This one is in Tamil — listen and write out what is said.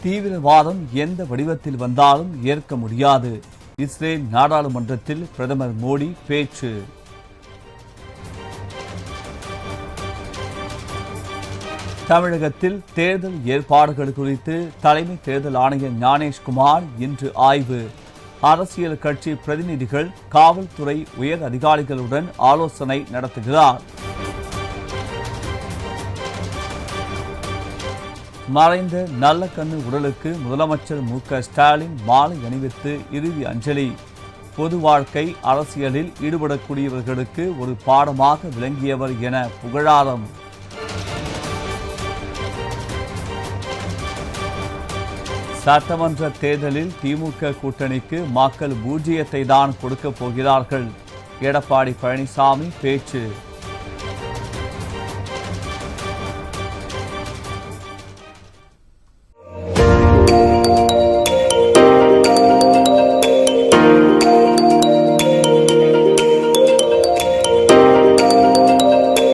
தீவிரவாதம் எந்த வடிவத்தில் வந்தாலும் ஏற்க முடியாது. இஸ்ரேல் நாடாளுமன்றத்தில் பிரதமர் மோடி பேச்சு. தமிழகத்தில் தேர்தல் ஏற்பாடுகள் குறித்து தலைமை தேர்தல் ஆணையர் ஞானேஷ்குமார் இன்று ஆய்வு. அரசியல் கட்சி பிரதிநிதிகள், காவல்துறை உயர் அதிகாரிகளுடன் ஆலோசனை நடத்துகிறார். மறைந்த நல்லக்கண்ணு உடலுக்கு முதலமைச்சர் மு.க.ஸ்டாலின் மாலை அணிவித்து இறுதி அஞ்சலி. பொது வாழ்க்கை அரசியலில் ஈடுபடக்கூடியவர்களுக்கு ஒரு பாடமாக விளங்கியவர் என புகழாரம். சட்டமன்ற தேர்தலில் திமுக கூட்டணிக்கு மக்கள் பூஜ்ஜியத்தை தான் கொடுக்கப் போகிறார்கள். எடப்பாடி பழனிசாமி பேச்சு.